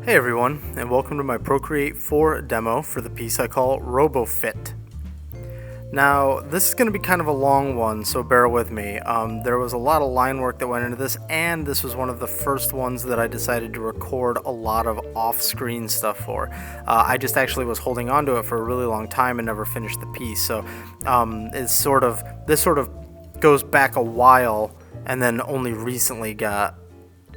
Hey everyone, and welcome to my Procreate 4 demo for the piece I call Robo-Fit. Now, this is going to be kind of a long one, so bear with me. There was a lot of line work that went into this, and this was one of the first ones that I decided to record a lot of off-screen stuff for. I just actually was holding on to it for a really long time and never finished the piece, so this sort of goes back a while and then only recently got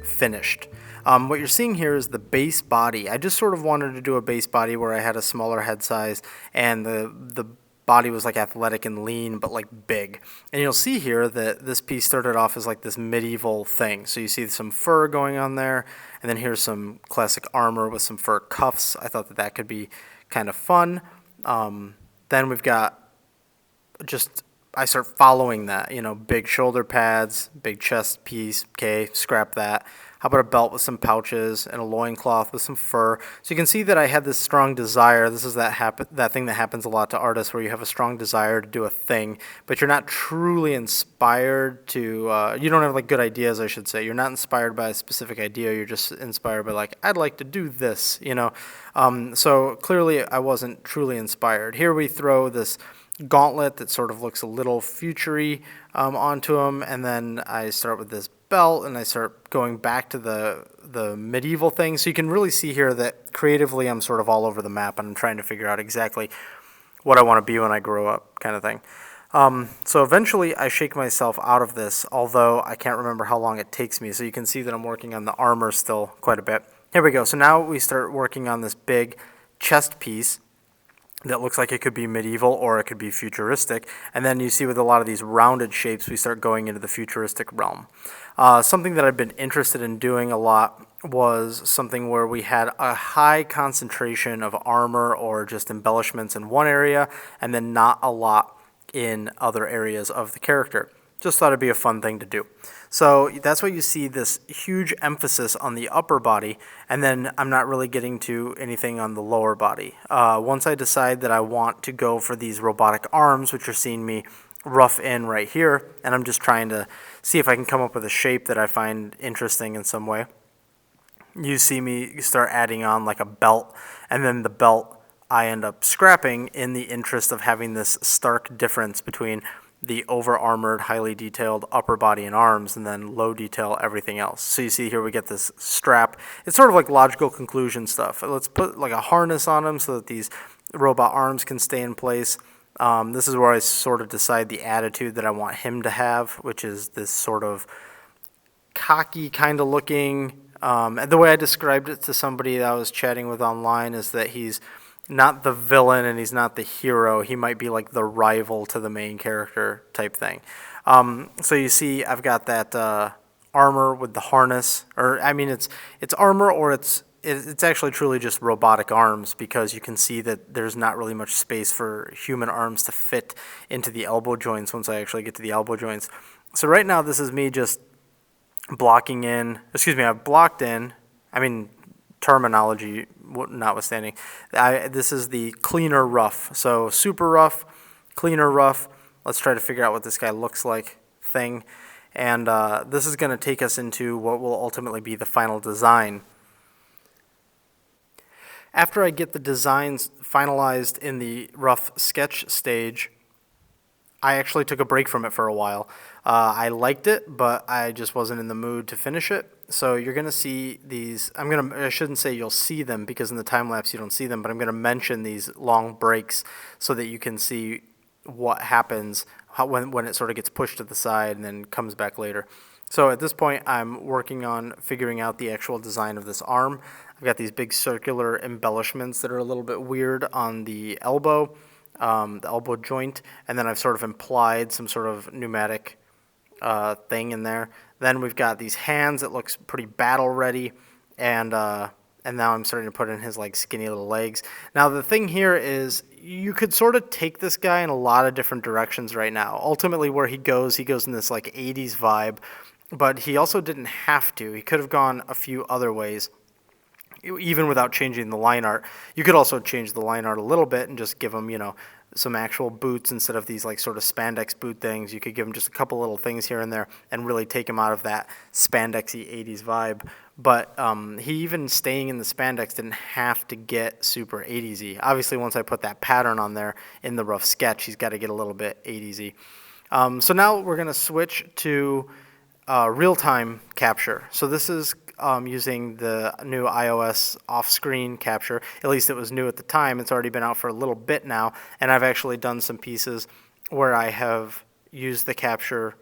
finished. What you're seeing here is the base body. I just sort of wanted to do a base body where I had a smaller head size and the body was like athletic and lean but like big. And you'll see here that this piece started off as like this medieval thing. So you see some fur going on there, and then here's some classic armor with some fur cuffs. I thought that could be kind of fun. Then we've got I start following that, big shoulder pads, big chest piece, okay, scrap that. How about a belt with some pouches and a loincloth with some fur? So you can see that I had this strong desire. This is that thing that happens a lot to artists where you have a strong desire to do a thing, but you're not truly inspired to, you don't have like good ideas, I should say. You're not inspired by a specific idea. You're just inspired by like, I'd like to do this, So clearly I wasn't truly inspired. Here we throw this gauntlet that sort of looks a little futury onto him, and then I start with this belt and I start going back to the medieval thing. So you can really see here that creatively I'm sort of all over the map and I'm trying to figure out exactly what I want to be when I grow up, kind of thing. So eventually I shake myself out of this, although I can't remember how long it takes me. So you can see that I'm working on the armor still quite a bit. Here we go. So now we start working on this big chest piece that looks like it could be medieval or it could be futuristic. And then you see with a lot of these rounded shapes, we start going into the futuristic realm. Something that I've been interested in doing a lot was something where we had a high concentration of armor or just embellishments in one area and then not a lot in other areas of the character. Just thought it'd be a fun thing to do. So that's why you see this huge emphasis on the upper body, and then I'm not really getting to anything on the lower body. Once I decide that I want to go for these robotic arms, which you're seeing me rough in right here, and I'm just trying to see if I can come up with a shape that I find interesting in some way. You see me start adding on like a belt, and then the belt I end up scrapping in the interest of having this stark difference between the over-armored, highly detailed upper body and arms, and then low detail everything else. So you see here we get this strap. It's sort of like logical conclusion stuff. Let's put like a harness on them so that these robot arms can stay in place. This is where I sort of decide the attitude that I want him to have, which is this sort of cocky kind of looking. And the way I described it to somebody that I was chatting with online is that he's not the villain and he's not the hero. He might be like the rival to the main character type thing. So you see I've got that armor with the harness, or I mean it's armor or it's actually truly just robotic arms, because you can see that there's not really much space for human arms to fit into the elbow joints once I actually get to the elbow joints. So right now this is me just blocking in, I've blocked in, terminology notwithstanding, this is the cleaner rough. So super rough, cleaner rough. Let's try to figure out what this guy looks like thing. And this is going to take us into what will ultimately be the final design. After I get the designs finalized in the rough sketch stage, I actually took a break from it for a while. I liked it, but I just wasn't in the mood to finish it. So you're going to see these, I shouldn't say you'll see them, because in the time lapse you don't see them, but I'm going to mention these long breaks so that you can see what happens when it sort of gets pushed to the side and then comes back later. So at this point I'm working on figuring out the actual design of this arm. I've got these big circular embellishments that are a little bit weird on the elbow joint, and then I've sort of implied some sort of pneumatic thing in there. Then we've got these hands that looks pretty battle ready, and now I'm starting to put in his like skinny little legs. Now the thing here is you could sort of take this guy in a lot of different directions right now. Ultimately where he goes in this like 80s vibe, but he also didn't have to. He could have gone a few other ways, even without changing the line art. You could also change the line art a little bit and just give him, some actual boots instead of these like sort of spandex boot things. You could give him just a couple little things here and there and really take him out of that spandexy 80s vibe. But he even staying in the spandex didn't have to get super 80s-y. Obviously, once I put that pattern on there in the rough sketch, he's got to get a little bit 80s-y. So now we're going to switch to real-time capture. So this is using the new iOS off-screen capture. At least it was new at the time. It's already been out for a little bit now, and I've actually done some pieces where I have used the capture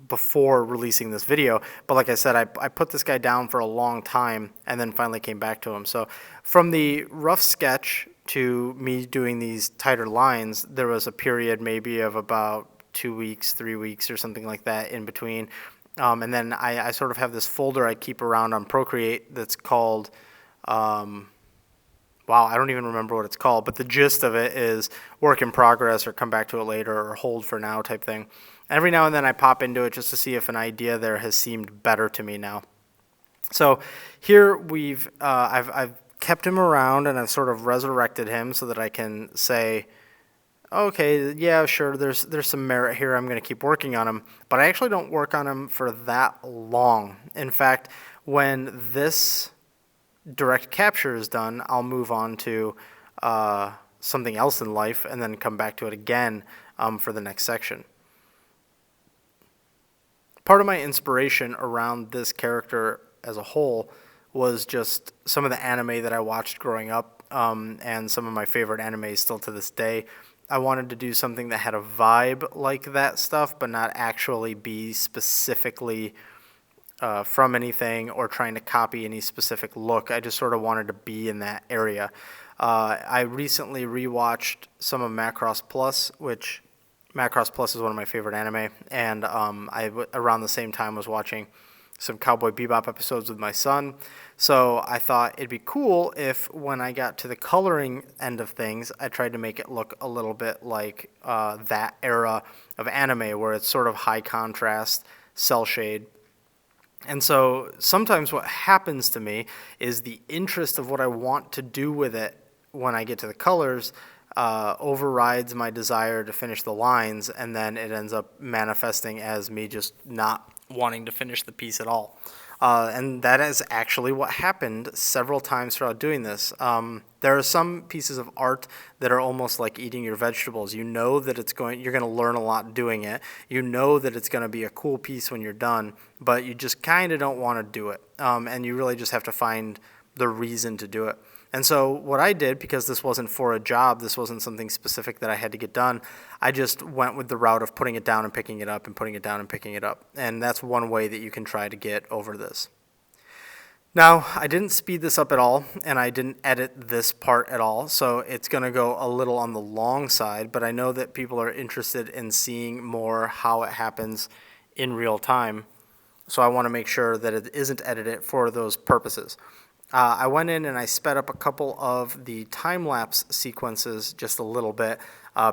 before releasing this video. But like I said, I put this guy down for a long time and then finally came back to him. So from the rough sketch to me doing these tighter lines, there was a period maybe of about 2 weeks, 3 weeks or something like that in between. And then I sort of have this folder I keep around on Procreate that's called, wow, I don't even remember what it's called, but the gist of it is work in progress or come back to it later or hold for now type thing. Every now and then I pop into it just to see if an idea there has seemed better to me now. So here I've kept him around and I've sort of resurrected him so that I can say, okay, yeah, sure, there's some merit here. I'm going to keep working on him. But I actually don't work on him for that long. In fact, when this direct capture is done, I'll move on to something else in life and then come back to it again for the next section. Part of my inspiration around this character as a whole was just some of the anime that I watched growing up and some of my favorite animes still to this day. I wanted to do something that had a vibe like that stuff, but not actually be specifically from anything or trying to copy any specific look. I just sort of wanted to be in that area. I recently rewatched some of Macross Plus, which Macross Plus is one of my favorite anime, and around the same time was watching some Cowboy Bebop episodes with my son. So I thought it'd be cool if when I got to the coloring end of things, I tried to make it look a little bit like that era of anime where it's sort of high contrast, cell shade. And so sometimes what happens to me is the interest of what I want to do with it when I get to the colors overrides my desire to finish the lines, and then it ends up manifesting as me just not wanting to finish the piece at all. And that is actually what happened several times throughout doing this. There are some pieces of art that are almost like eating your vegetables. You know that you're going to learn a lot doing it. You know that it's going to be a cool piece when you're done, but you just kind of don't want to do it. And you really just have to find the reason to do it. And so what I did, because this wasn't for a job, this wasn't something specific that I had to get done, I just went with the route of putting it down and picking it up and putting it down and picking it up. And that's one way that you can try to get over this. Now, I didn't speed this up at all, and I didn't edit this part at all, so it's going to go a little on the long side, but I know that people are interested in seeing more how it happens in real time, so I want to make sure that it isn't edited for those purposes. I went in and I sped up a couple of the time-lapse sequences just a little bit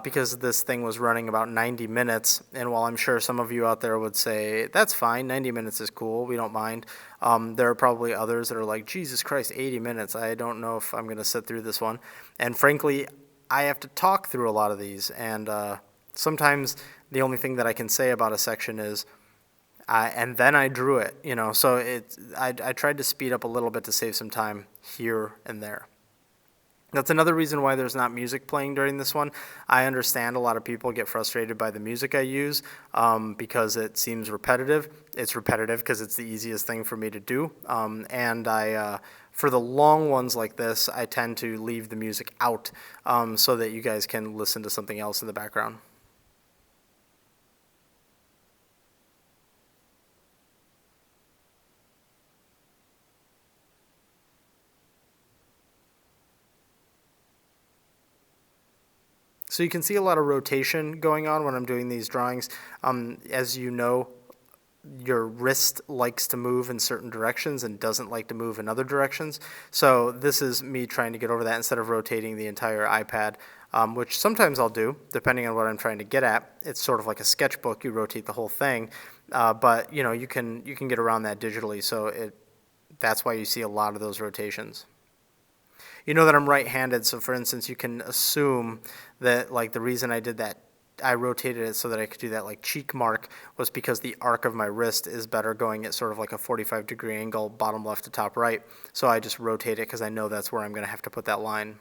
because this thing was running about 90 minutes. And while I'm sure some of you out there would say, that's fine, 90 minutes is cool, we don't mind, there are probably others that are like, Jesus Christ, 80 minutes, I don't know if I'm going to sit through this one. And frankly, I have to talk through a lot of these. And sometimes the only thing that I can say about a section is, and then I drew it, so I tried to speed up a little bit to save some time here and there. That's another reason why there's not music playing during this one. I understand a lot of people get frustrated by the music I use because it seems repetitive. It's repetitive because it's the easiest thing for me to do. And for the long ones like this, I tend to leave the music out so that you guys can listen to something else in the background. So you can see a lot of rotation going on when I'm doing these drawings. As you know, your wrist likes to move in certain directions and doesn't like to move in other directions. So this is me trying to get over that instead of rotating the entire iPad, which sometimes I'll do, depending on what I'm trying to get at. It's sort of like a sketchbook. You rotate the whole thing. But you can get around that digitally, so that's why you see a lot of those rotations. You know that I'm right-handed, so for instance, you can assume that like the reason I did that I rotated it so that I could do that like cheek mark was because the arc of my wrist is better going at sort of like a 45-degree angle, bottom left to top right. So I just rotate it because I know that's where I'm going to have to put that line.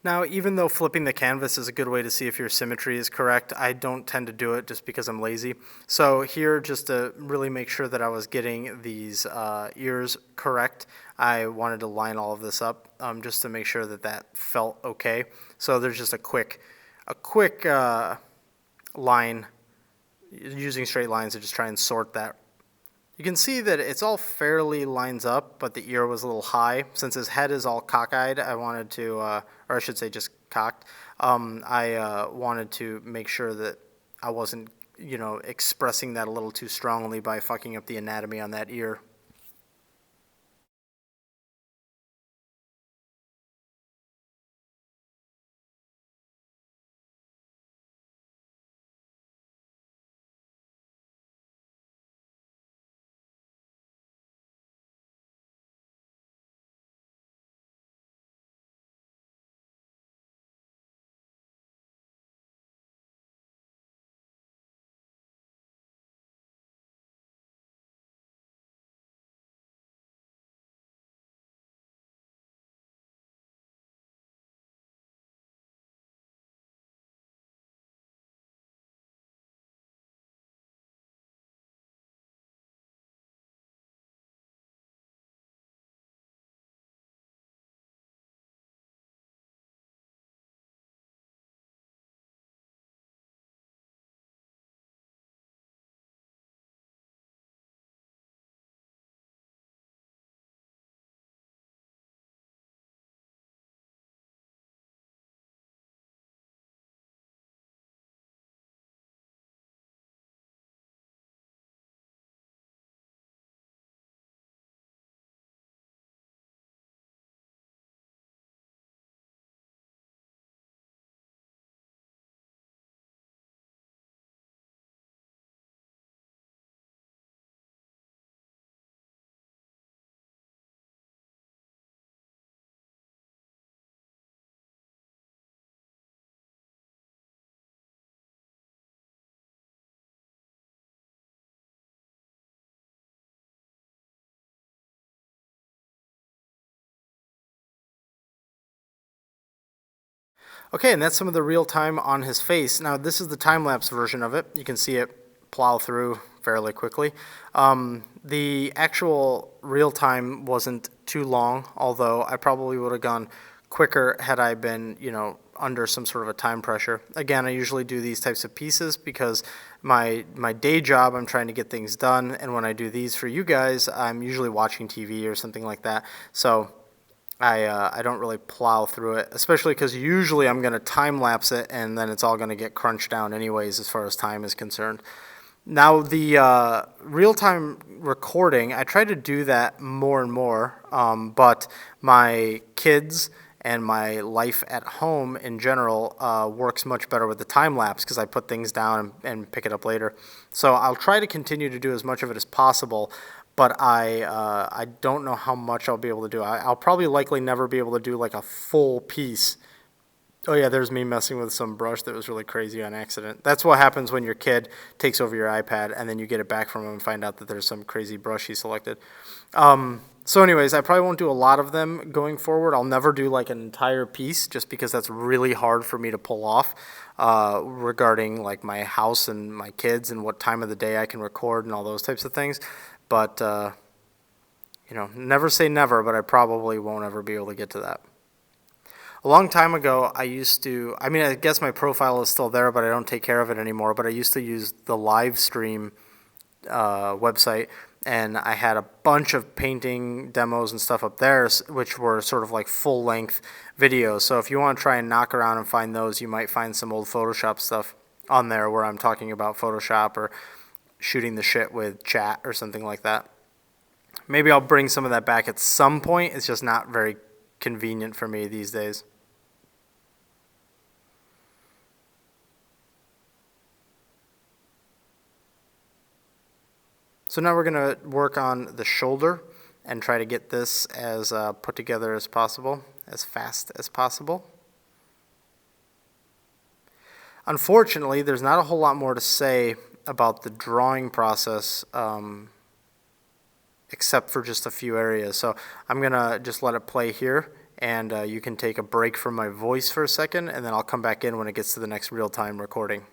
Now, even though flipping the canvas is a good way to see if your symmetry is correct, I don't tend to do it just because I'm lazy. So here, just to really make sure that I was getting these ears correct, I wanted to line all of this up just to make sure that that felt okay. So there's just a quick line using straight lines to just try and sort that. You can see that it's all fairly lines up, but the ear was a little high. Since his head is all cockeyed, I wanted to, or I should say just cocked, I wanted to make sure that I wasn't, expressing that a little too strongly by fucking up the anatomy on that ear. Okay, and that's some of the real time on his face. Now, this is the time-lapse version of it. You can see it plow through fairly quickly. The actual real time wasn't too long, although I probably would have gone quicker had I been, under some sort of a time pressure. Again, I usually do these types of pieces because my day job, I'm trying to get things done, and when I do these for you guys, I'm usually watching TV or something like that. So I don't really plow through it, especially because usually I'm going to time lapse it and then it's all going to get crunched down anyways as far as time is concerned. Now, the real-time recording, I try to do that more and more, but my kids and my life at home in general works much better with the time lapse because I put things down and pick it up later. So I'll try to continue to do as much of it as possible, but I don't know how much I'll be able to do. I'll probably likely never be able to do like a full piece. Oh yeah, there's me messing with some brush that was really crazy on accident. That's what happens when your kid takes over your iPad and then you get it back from him and find out that there's some crazy brush he selected. So anyways, I probably won't do a lot of them going forward. I'll never do like an entire piece just because that's really hard for me to pull off regarding like my house and my kids and what time of the day I can record and all those types of things. But, never say never, but I probably won't ever be able to get to that. A long time ago, I guess my profile is still there, but I don't take care of it anymore. But I used to use the live stream website, and I had a bunch of painting demos and stuff up there, which were sort of like full-length videos. So if you want to try and knock around and find those, you might find some old Photoshop stuff on there where I'm talking about Photoshop or shooting the shit with chat or something like that. Maybe I'll bring some of that back at some point. It's just not very convenient for me these days. So now we're going to work on the shoulder and try to get this as put together as possible, as fast as possible. Unfortunately, there's not a whole lot more to say about the drawing process except for just a few areas. So I'm going to just let it play here and you can take a break from my voice for a second, and then I'll come back in when it gets to the next real-time recording.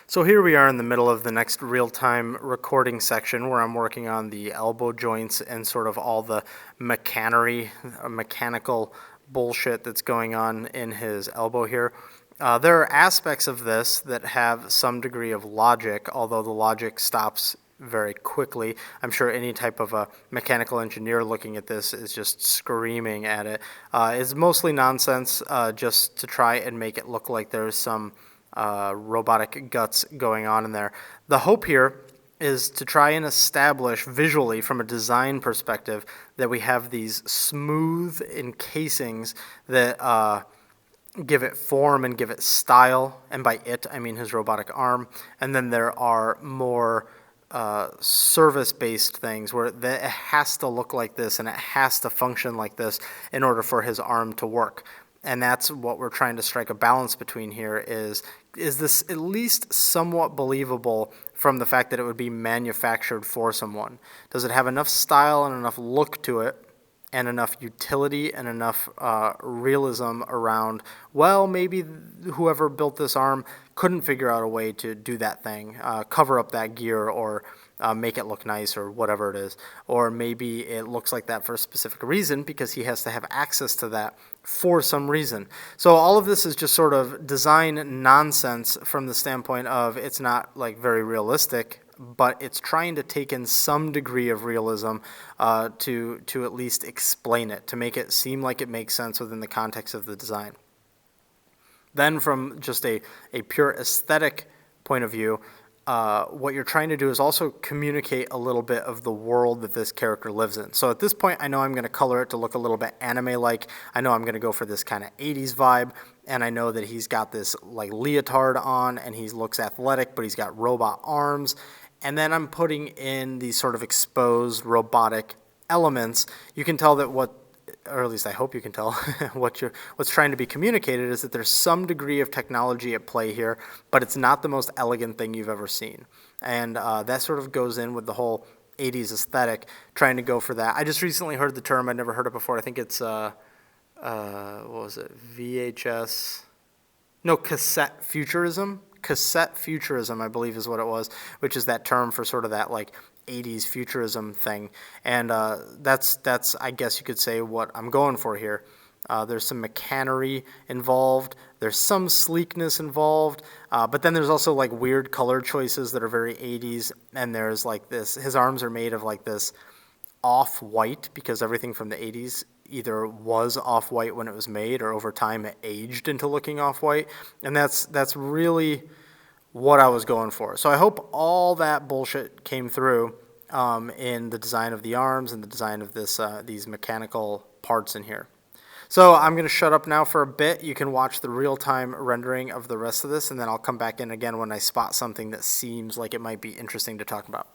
So here we are in the middle of the next real-time recording section where I'm working on the elbow joints and sort of all the mechanical bullshit that's going on in his elbow here. There are aspects of this that have some degree of logic, although the logic stops very quickly. I'm sure any type of a mechanical engineer looking at this is just screaming at it. It's mostly nonsense, just to try and make it look like there's some robotic guts going on in there. The hope here is to try and establish visually from a design perspective that we have these smooth encasings that give it form and give it style, and by it I mean his robotic arm. And then there are more service-based things where it has to look like this and it has to function like this in order for his arm to work. And that's what we're trying to strike a balance between here is this at least somewhat believable from the fact that it would be manufactured for someone? Does it have enough style and enough look to it and enough utility and enough realism around, well, maybe whoever built this arm couldn't figure out a way to do that thing, cover up that gear or make it look nice or whatever it is. Or maybe it looks like that for a specific reason because he has to have access to that for some reason. So all of this is just sort of design nonsense from the standpoint of it's not like very realistic, but it's trying to take in some degree of realism to at least explain it, to make it seem like it makes sense within the context of the design. Then from just a pure aesthetic point of view, what you're trying to do is also communicate a little bit of the world that this character lives in. So at this point, I know I'm going to color it to look a little bit anime-like. I know I'm going to go for this kind of 80s vibe, and I know that he's got this like leotard on, and he looks athletic, but he's got robot arms. And then I'm putting in these sort of exposed robotic elements. You can tell that or at least I hope you can tell, what's trying to be communicated is that there's some degree of technology at play here, but it's not the most elegant thing you've ever seen. And that sort of goes in with the whole 80s aesthetic, trying to go for that. I just recently heard the term, I'd never heard it before. I think it's, what was it, VHS? No, cassette futurism. Cassette futurism, I believe, is what it was, which is that term for sort of that like 80s futurism thing. And that's I guess you could say what I'm going for here. There's some mechanery involved. There's some sleekness involved. But then there's also like weird color choices that are very 80s. And there's like this, his arms are made of like this off-white because everything from the 80s either was off-white when it was made or over time it aged into looking off-white. And that's really what I was going for. So I hope all that bullshit came through in the design of the arms and the design of these mechanical parts in here. So I'm going to shut up now for a bit. You can watch the real-time rendering of the rest of this, and then I'll come back in again when I spot something that seems like it might be interesting to talk about.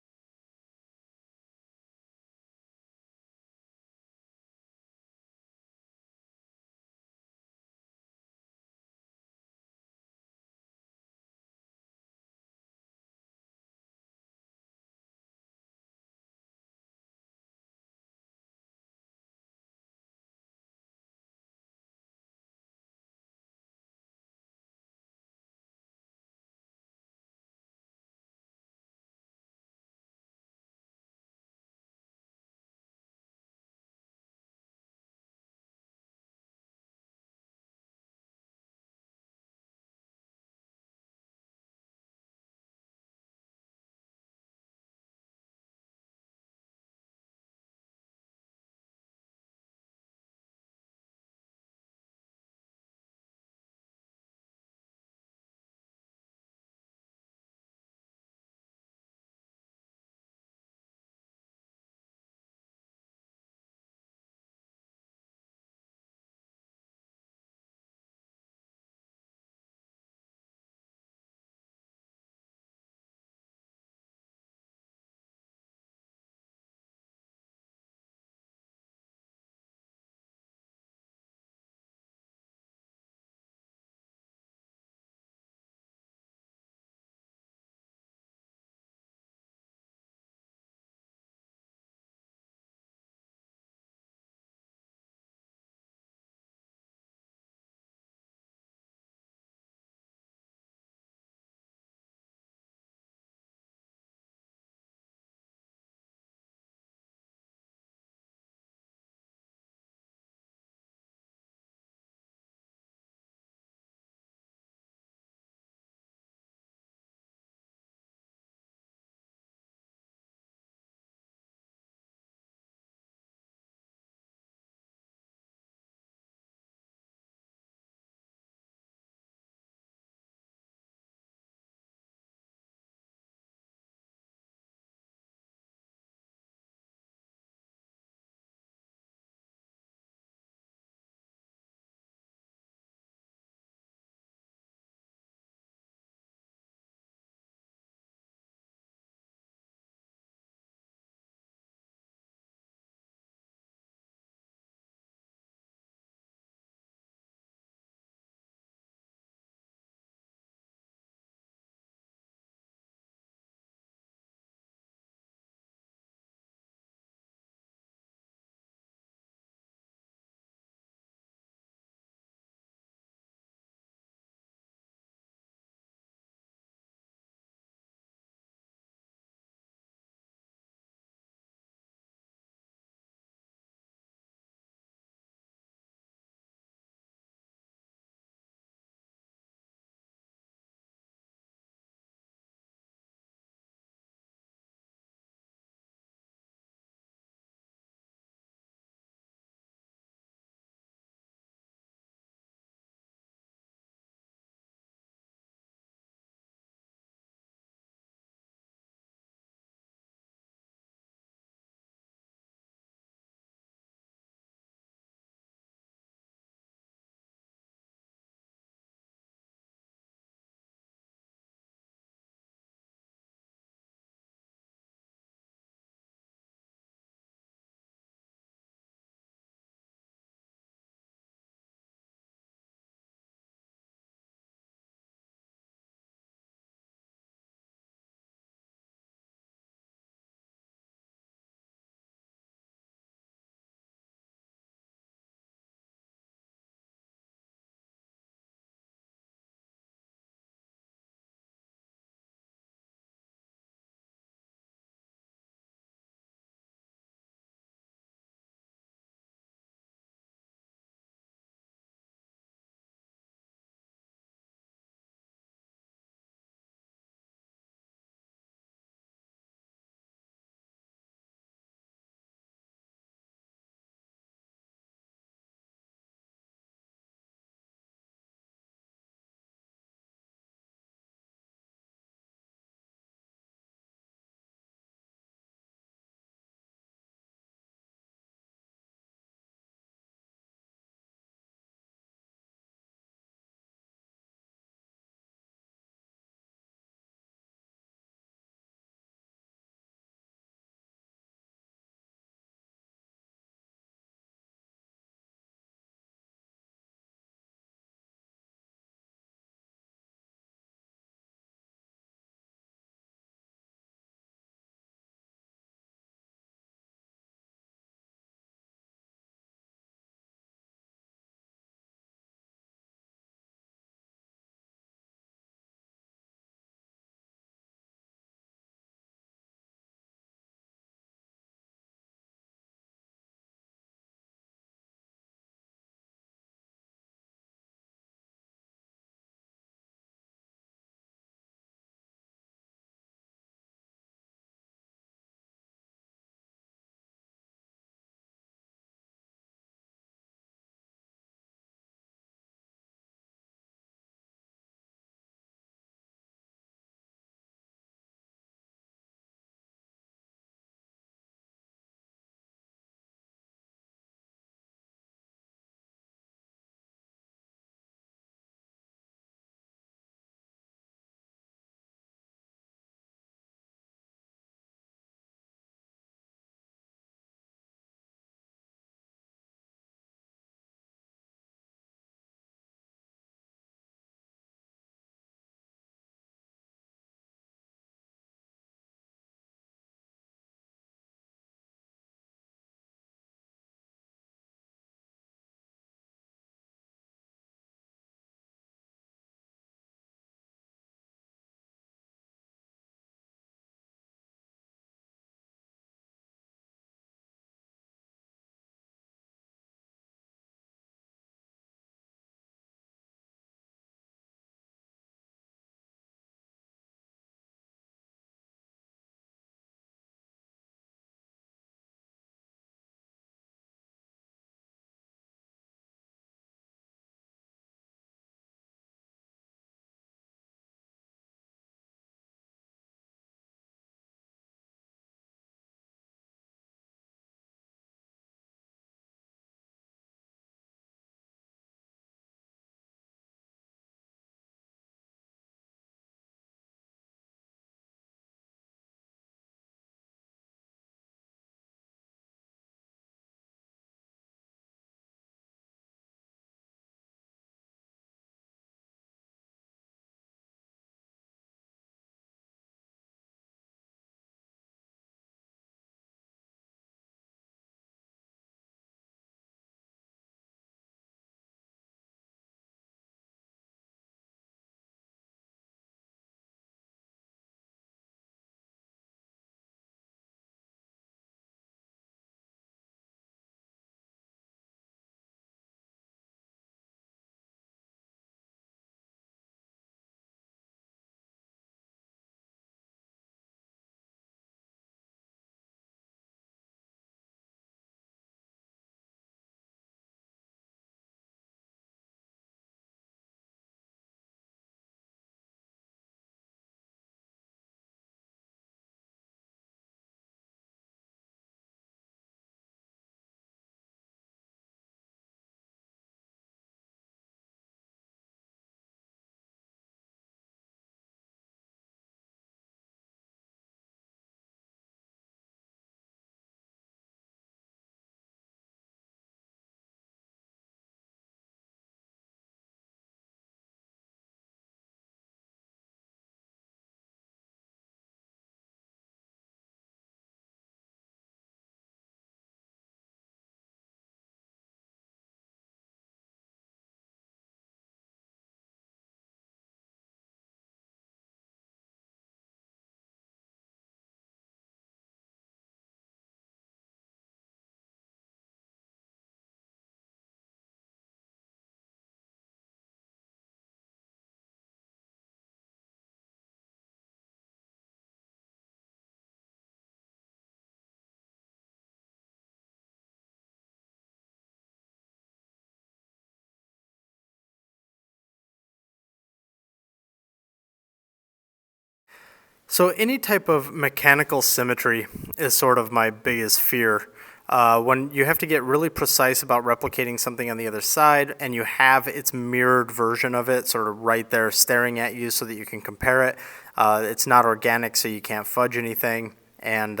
So any type of mechanical symmetry is sort of my biggest fear. When you have to get really precise about replicating something on the other side and you have its mirrored version of it sort of right there staring at you so that you can compare it. It's not organic, so you can't fudge anything, and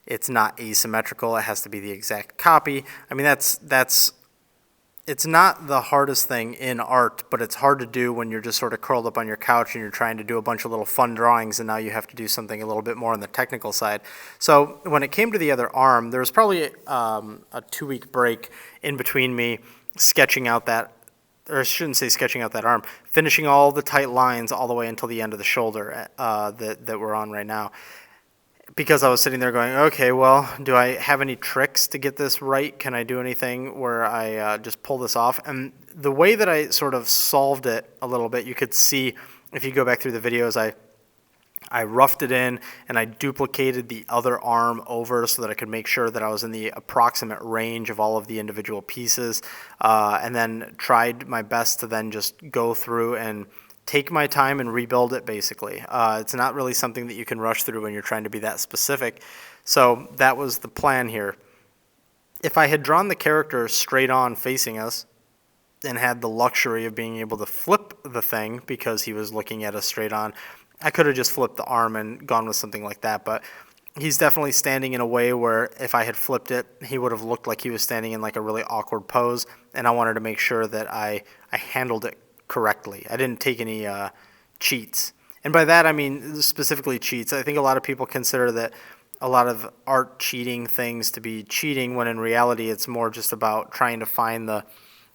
it's not asymmetrical. It has to be the exact copy. I mean, that's it's not the hardest thing in art, but it's hard to do when you're just sort of curled up on your couch and you're trying to do a bunch of little fun drawings, and now you have to do something a little bit more on the technical side. So when it came to the other arm, there was probably a 2-week break in between me sketching out that, or I shouldn't say sketching out that arm, finishing all the tight lines all the way until the end of the shoulder that we're on right now. Because I was sitting there going, okay, well, do I have any tricks to get this right? Can I do anything where I just pull this off? And the way that I sort of solved it a little bit, you could see if you go back through the videos, I roughed it in and I duplicated the other arm over so that I could make sure that I was in the approximate range of all of the individual pieces, and then tried my best to then just go through and take my time and rebuild it, basically. It's not really something that you can rush through when you're trying to be that specific. So that was the plan here. If I had drawn the character straight on facing us and had the luxury of being able to flip the thing because he was looking at us straight on, I could have just flipped the arm and gone with something like that. But he's definitely standing in a way where if I had flipped it, he would have looked like he was standing in like a really awkward pose, and I wanted to make sure that I handled it correctly. I didn't take any cheats. And by that I mean specifically cheats. I think a lot of people consider that a lot of art cheating things to be cheating, when in reality it's more just about trying to find the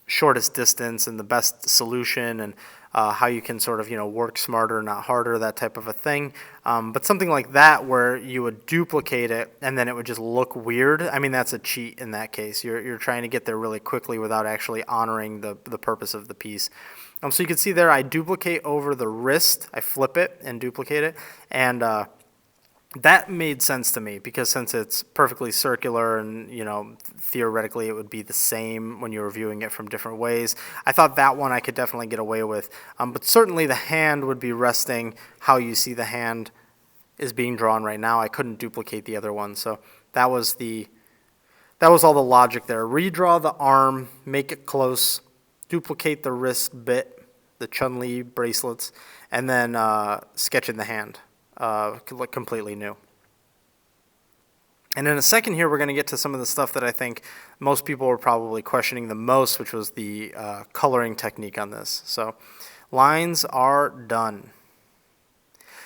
shortest distance and the best solution, and how you can sort of, work smarter, not harder, that type of a thing. But something like that where you would duplicate it and then it would just look weird, I mean, that's a cheat in that case. You're trying to get there really quickly without actually honoring the purpose of the piece. So you can see there I duplicate over the wrist, I flip it and duplicate it, and that made sense to me because since it's perfectly circular and, theoretically it would be the same when you're viewing it from different ways, I thought that one I could definitely get away with. But certainly the hand would be resting how you see the hand is being drawn right now. I couldn't duplicate the other one, so that was all the logic there. Redraw the arm, make it close, duplicate the wrist bit, the Chun-Li bracelets, and then sketch in the hand. Look completely new. And in a second here, we're going to get to some of the stuff that I think most people were probably questioning the most, which was the coloring technique on this. So lines are done.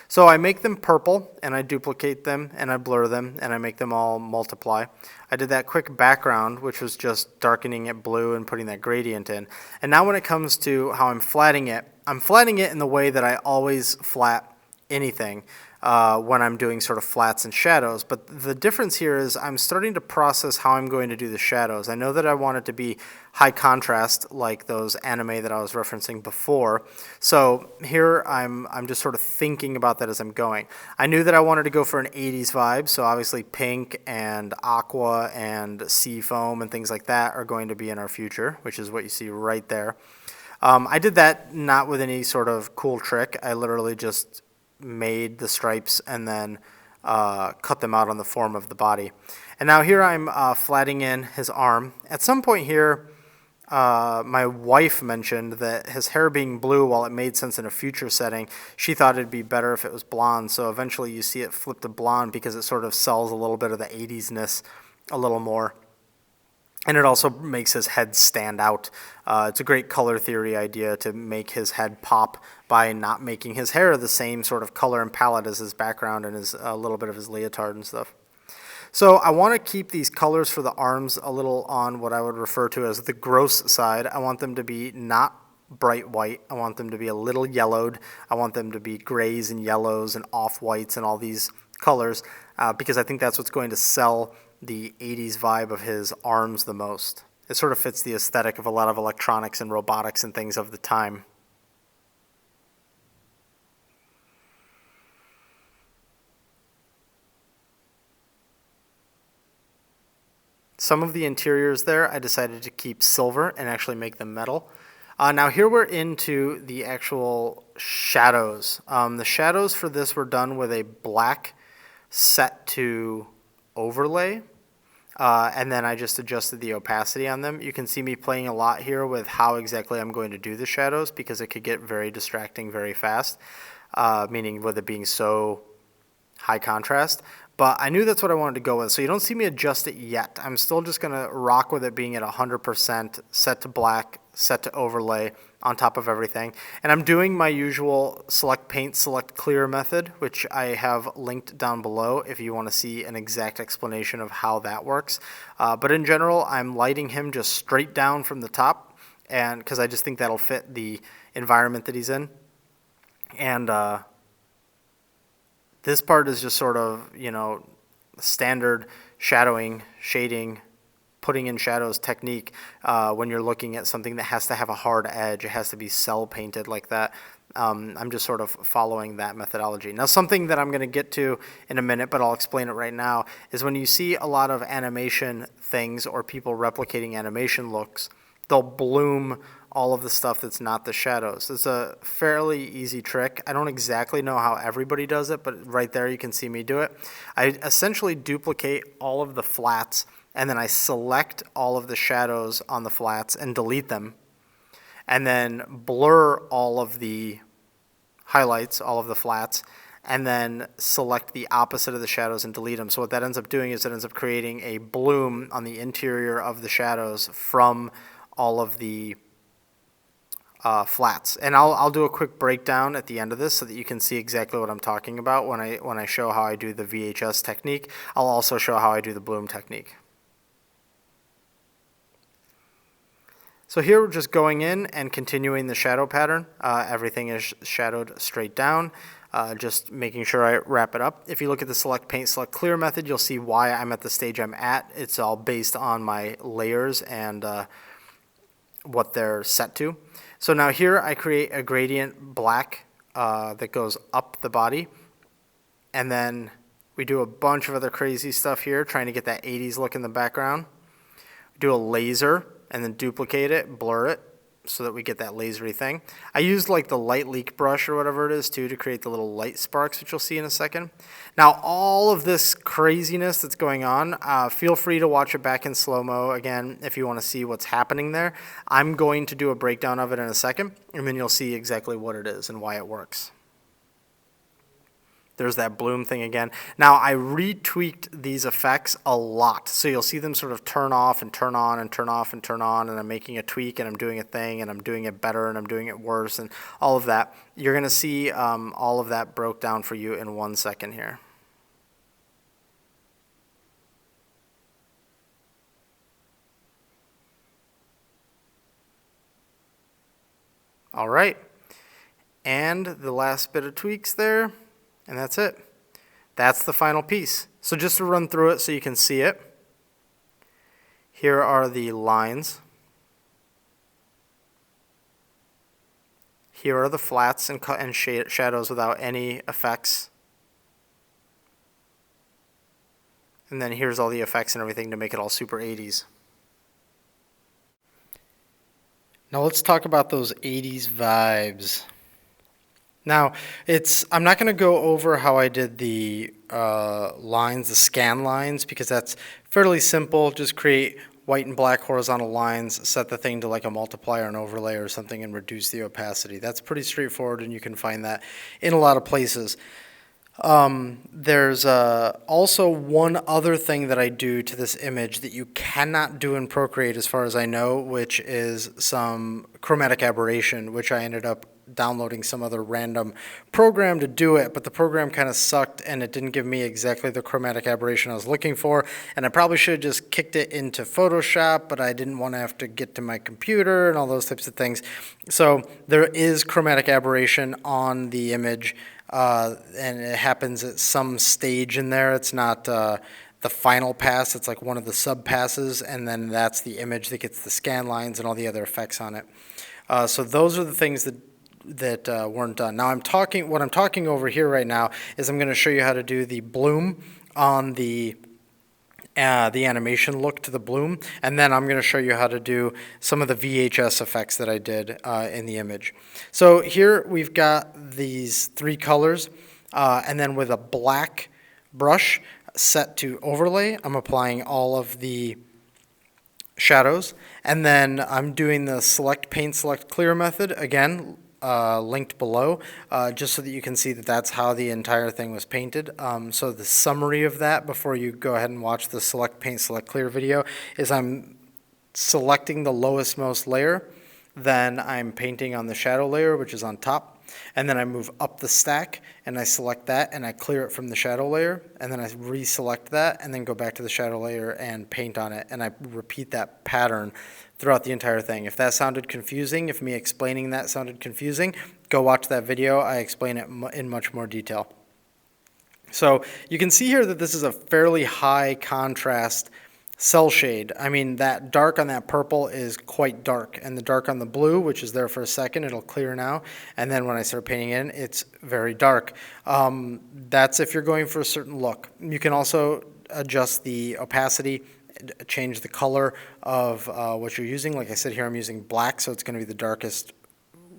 So I make them purple, and I duplicate them, and I blur them, and I make them all multiply. I did that quick background, which was just darkening it blue and putting that gradient in. And now when it comes to how I'm flatting it in the way that I always flat anything when I'm doing sort of flats and shadows. But the difference here is I'm starting to process how I'm going to do the shadows. I know that I want it to be high contrast like those anime that I was referencing before. So here I'm just sort of thinking about that as I'm going. I knew that I wanted to go for an 80s vibe, so obviously pink and aqua and sea foam and things like that are going to be in our future, which is what you see right there. I did that not with any sort of cool trick. I literally just made the stripes and then cut them out on the form of the body. And now here I'm flatting in his arm. At some point here, my wife mentioned that his hair being blue, while it made sense in a future setting, she thought it'd be better if it was blonde. So eventually you see it flip to blonde because it sort of sells a little bit of the 80s-ness a little more. And it also makes his head stand out. It's a great color theory idea to make his head pop by not making his hair the same sort of color and palette as his background and his a little bit of his leotard and stuff. So I want to keep these colors for the arms a little on what I would refer to as the gross side. I want them to be not bright white. I want them to be a little yellowed. I want them to be grays and yellows and off-whites and all these colors because I think that's what's going to sell the 80s vibe of his arms the most. It sort of fits the aesthetic of a lot of electronics and robotics and things of the time. Some of the interiors there I decided to keep silver and actually make them metal. Now here we're into the actual shadows. The shadows for this were done with a black set to overlay. And then I just adjusted the opacity on them. You can see me playing a lot here with how exactly I'm going to do the shadows because it could get very distracting very fast, meaning with it being so high contrast. But I knew that's what I wanted to go with, so you don't see me adjust it yet. I'm still just going to rock with it being at 100%, set to black, set to overlay on top of everything. And I'm doing my usual select paint, select clear method, which I have linked down below if you want to see an exact explanation of how that works. But in general, I'm lighting him just straight down from the top, and because I just think that'll fit the environment that he's in. And this part is just sort of, standard shadowing, shading, putting in shadows technique when you're looking at something that has to have a hard edge. It has to be cell painted like that. I'm just sort of following that methodology. Now, something that I'm going to get to in a minute, but I'll explain it right now, is when you see a lot of animation things or people replicating animation looks, they'll bloom all of the stuff that's not the shadows. It's a fairly easy trick. I don't exactly know how everybody does it, but right there you can see me do it. I essentially duplicate all of the flats, and then I select all of the shadows on the flats and delete them, and then blur all of the highlights, all of the flats, and then select the opposite of the shadows and delete them. So what that ends up doing is it ends up creating a bloom on the interior of the shadows from all of the flats. And I'll do a quick breakdown at the end of this so that you can see exactly what I'm talking about when I show how I do the VHS technique. I'll also show how I do the bloom technique. So here we're just going in and continuing the shadow pattern. Everything is shadowed straight down, just making sure I wrap it up. If you look at the select paint, select clear method, you'll see why I'm at the stage I'm at. It's all based on my layers and what they're set to. So now here I create a gradient black that goes up the body, and then we do a bunch of other crazy stuff here trying to get that 80s look in the background. We do a laser and then duplicate it, blur it so that we get that lasery thing. I used like the light leak brush or whatever it is too to create the little light sparks, which you'll see in a second. Now all of this craziness that's going on, feel free to watch it back in slow-mo again if you want to see what's happening there. I'm going to do a breakdown of it in a second, and then you'll see exactly what it is and why it works. There's that bloom thing again. Now, I retweaked these effects a lot. So you'll see them sort of turn off and turn on and turn off and turn on, and I'm making a tweak and I'm doing a thing and I'm doing it better and I'm doing it worse and all of that. You're going to see all of that broke down for you in 1 second here. All right. And the last bit of tweaks there. And that's it. That's the final piece. So just to run through it so you can see it. Here are the lines. Here are the flats and shadows without any effects. And then here's all the effects and everything to make it all super 80s. Now let's talk about those 80s vibes. Now, I'm not going to go over how I did the lines, the scan lines, because that's fairly simple. Just create white and black horizontal lines, set the thing to like a multiplier and overlay or something, and reduce the opacity. That's pretty straightforward, and you can find that in a lot of places. There's also one other thing that I do to this image that you cannot do in Procreate as far as I know, which is some chromatic aberration, which I ended up downloading some other random program to do it, but the program kind of sucked and it didn't give me exactly the chromatic aberration I was looking for, and I probably should have just kicked it into Photoshop, but I didn't want to have to get to my computer and all those types of things. So there is chromatic aberration on the image, and it happens at some stage in there. It's not the final pass, it's like one of the sub passes, and then that's the image that gets the scan lines and all the other effects on it. So those are the things that weren't done. Now what I'm talking over here right now is I'm going to show you how to do the bloom on the the animation look to the bloom, and then I'm going to show you how to do some of the VHS effects that I did in the image. So here we've got these three colors, and then with a black brush set to overlay, I'm applying all of the shadows, and then I'm doing the select paint, select clear method, again, linked below, just so that you can see that that's how the entire thing was painted. So the summary of that before you go ahead and watch the select paint, select clear video is I'm selecting the lowest most layer, then I'm painting on the shadow layer, which is on top, and then I move up the stack and I select that and I clear it from the shadow layer, and then I reselect that and then go back to the shadow layer and paint on it, and I repeat that pattern throughout the entire thing. If that sounded confusing, if me explaining that sounded confusing, go watch that video. I explain it in much more detail. So you can see here that this is a fairly high contrast cell shade. I mean, that dark on that purple is quite dark, and the dark on the blue, which is there for a second, it'll clear now, and then when I start painting in, it's very dark. That's if you're going for a certain look. You can also adjust the opacity, change the color of what you're using. Like I said here, I'm using black, so it's going to be the darkest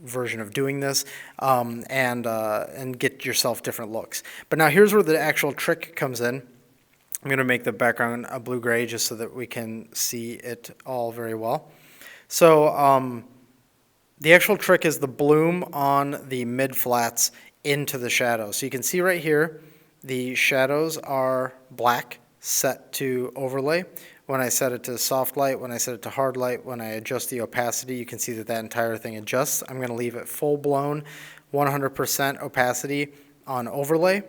version of doing this, and get yourself different looks. But now here's where the actual trick comes in. I'm going to make the background a blue-gray just so that we can see it all very well. So the actual trick is the bloom on the mid-flats into the shadows. So you can see right here the shadows are black, set to overlay. When I set it to soft light, when I set it to hard light, when I adjust the opacity, you can see that that entire thing adjusts. I'm going to leave it full-blown 100% opacity on overlay.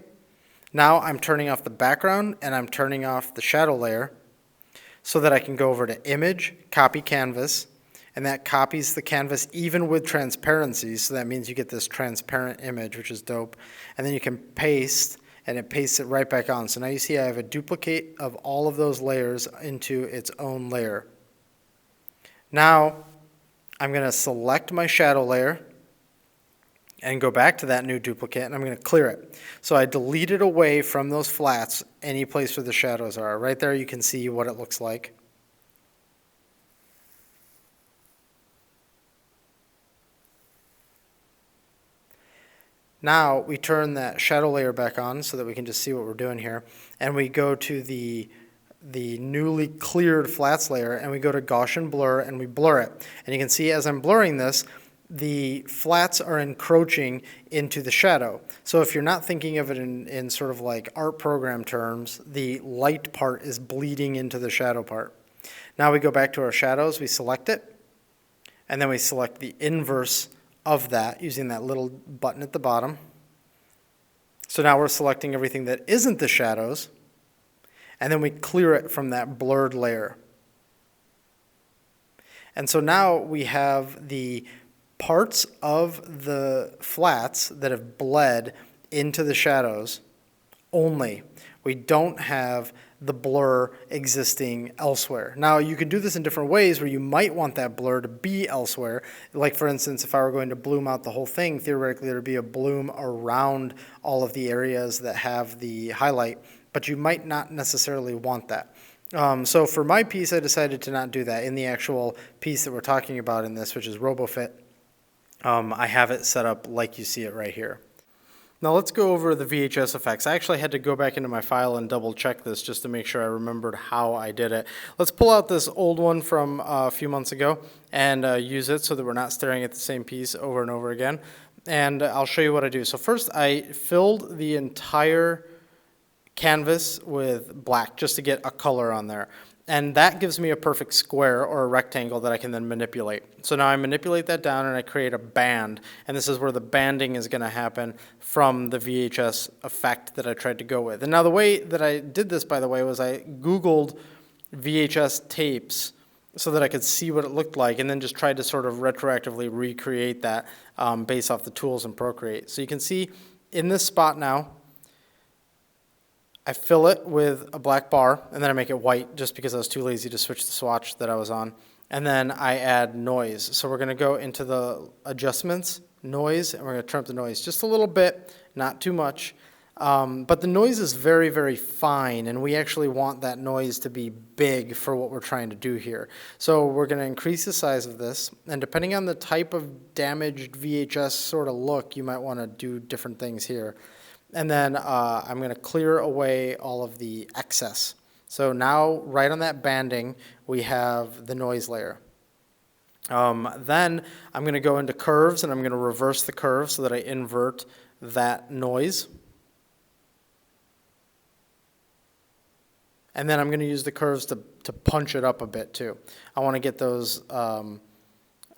Now I'm turning off the background and I'm turning off the shadow layer so that I can go over to Image, Copy Canvas, and that copies the canvas even with transparency, so that means you get this transparent image, which is dope. And then you can paste, and it pastes it right back on. So now you see I have a duplicate of all of those layers into its own layer. Now I'm going to select my shadow layer and go back to that new duplicate, and I'm going to clear it. So I deleted away from those flats any place where the shadows are. Right there you can see what it looks like. Now we turn that shadow layer back on so that we can just see what we're doing here, and we go to the newly cleared flats layer, and we go to Gaussian blur and we blur it. And you can see as I'm blurring this, the flats are encroaching into the shadow. So if you're not thinking of it in sort of like art program terms, the light part is bleeding into the shadow part. Now we go back to our shadows, we select it, and then we select the inverse of that using that little button at the bottom. So now we're selecting everything that isn't the shadows, and then we clear it from that blurred layer. And so now we have the parts of the flats that have bled into the shadows only. We don't have the blur existing elsewhere. Now you could do this in different ways where you might want that blur to be elsewhere. Like for instance, if I were going to bloom out the whole thing, theoretically there would be a bloom around all of the areas that have the highlight, but you might not necessarily want that. So for my piece, I decided to not do that. In the actual piece that we're talking about in this, which is Robo-Fit, I have it set up like you see it right here. Now let's go over the VHS effects. I actually had to go back into my file and double check this just to make sure I remembered how I did it. Let's pull out this old one from a few months ago and use it so that we're not staring at the same piece over and over again. And I'll show you what I do. So first I filled the entire canvas with black just to get a color on there. And that gives me a perfect square or a rectangle that I can then manipulate. So now I manipulate that down and I create a band. And this is where the banding is going to happen from the VHS effect that I tried to go with. And now the way that I did this, by the way, was I Googled VHS tapes so that I could see what it looked like, and then just tried to sort of retroactively recreate that based off the tools in Procreate. So you can see in this spot now, I fill it with a black bar, and then I make it white just because I was too lazy to switch the swatch that I was on. And then I add noise. So we're going to go into the adjustments, noise, and we're going to turn up the noise just a little bit, not too much. But the noise is very, very fine, and we actually want that noise to be big for what we're trying to do here. So we're going to increase the size of this, and depending on the type of damaged VHS sort of look, you might want to do different things here. And then I'm going to clear away all of the excess. So now, right on that banding, we have the noise layer. Then I'm going to go into curves, and I'm going to reverse the curve so that I invert that noise. And then I'm going to use the curves to punch it up a bit too. I want to get those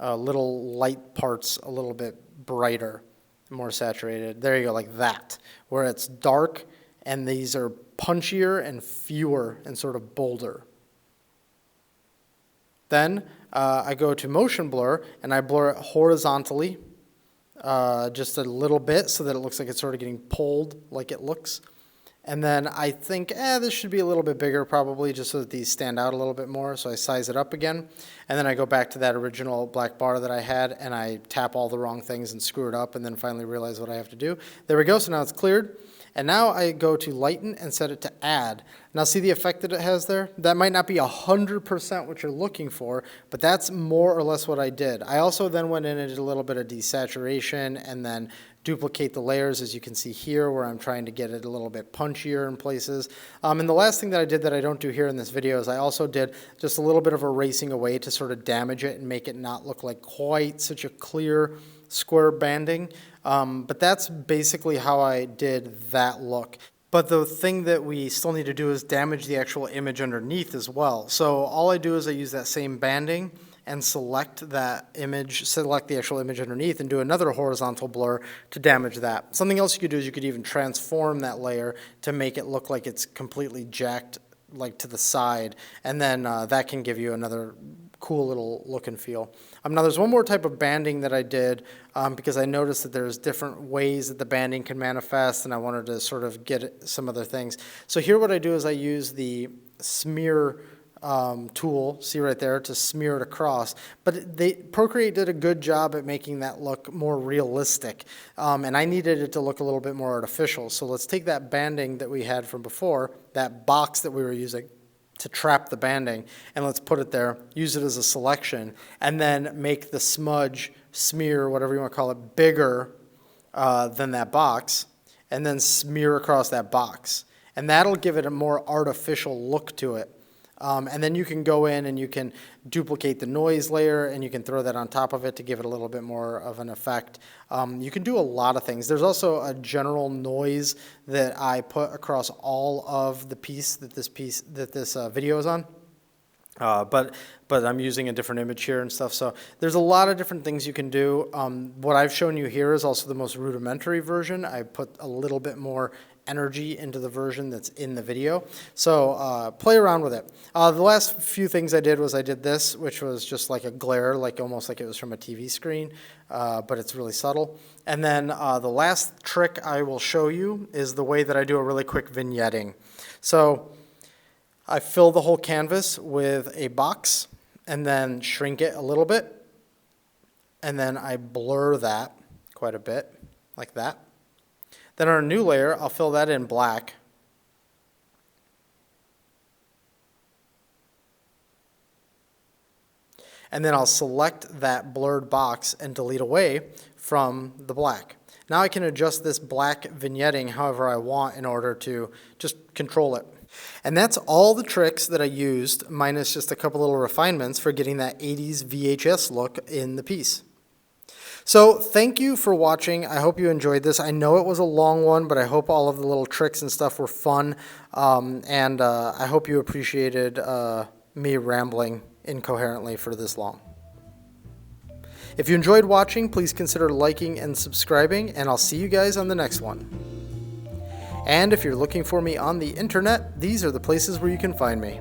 little light parts a little bit brighter, more saturated. There you go, like that, where it's dark and these are punchier and fewer and sort of bolder. Then I go to motion blur and I blur it horizontally just a little bit so that it looks like it's sort of getting pulled like it looks. And then I think, this should be a little bit bigger probably just so that these stand out a little bit more. So I size it up again. And then I go back to that original black bar that I had and I tap all the wrong things and screw it up and then finally realize what I have to do. There we go. So now it's cleared. And now I go to lighten and set it to add. Now see the effect that it has there? That might not be 100% what you're looking for, but that's more or less what I did. I also then went in and did a little bit of desaturation and then duplicate the layers, as you can see here, where I'm trying to get it a little bit punchier in places. And the last thing that I did that I don't do here in this video is I also did just a little bit of erasing away to sort of damage it and make it not look like quite such a clear square banding. But that's basically how I did that look. But the thing that we still need to do is damage the actual image underneath as well. So all I do is I use that same banding and select that image, select the actual image underneath and do another horizontal blur to damage that. Something else you could do is you could even transform that layer to make it look like it's completely jacked like to the side, and then that can give you another cool little look and feel. Now there's one more type of banding that I did because I noticed that there's different ways that the banding can manifest and I wanted to sort of get some other things. So here what I do is I use the smear tool, see right there, to smear it across. But Procreate did a good job at making that look more realistic, and I needed it to look a little bit more artificial. So let's take that banding that we had from before, that box that we were using to trap the banding, and let's put it there, use it as a selection, and then make the smudge, smear, whatever you want to call it, bigger than that box, and then smear across that box. And that'll give it a more artificial look to it. And then you can go in and you can duplicate the noise layer and you can throw that on top of it to give it a little bit more of an effect. You can do a lot of things. There's also a general noise that I put across all of the piece that this video is on. But I'm using a different image here and stuff. So there's a lot of different things you can do. What I've shown you here is also the most rudimentary version. I put a little bit more energy into the version that's in the video. So play around with it. The last few things I did was I did this, which was just like a glare, like almost like it was from a TV screen, but it's really subtle. And then the last trick I will show you is the way that I do a really quick vignetting. So I fill the whole canvas with a box and then shrink it a little bit. And then I blur that quite a bit, like that. Then on a new layer, I'll fill that in black. And then I'll select that blurred box and delete away from the black. Now I can adjust this black vignetting however I want in order to just control it. And that's all the tricks that I used, minus just a couple little refinements for getting that 80s VHS look in the piece. So thank you for watching. I hope you enjoyed this. I know it was a long one, but I hope all of the little tricks and stuff were fun. And I hope you appreciated me rambling incoherently for this long. If you enjoyed watching, please consider liking and subscribing, and I'll see you guys on the next one. And if you're looking for me on the internet, these are the places where you can find me.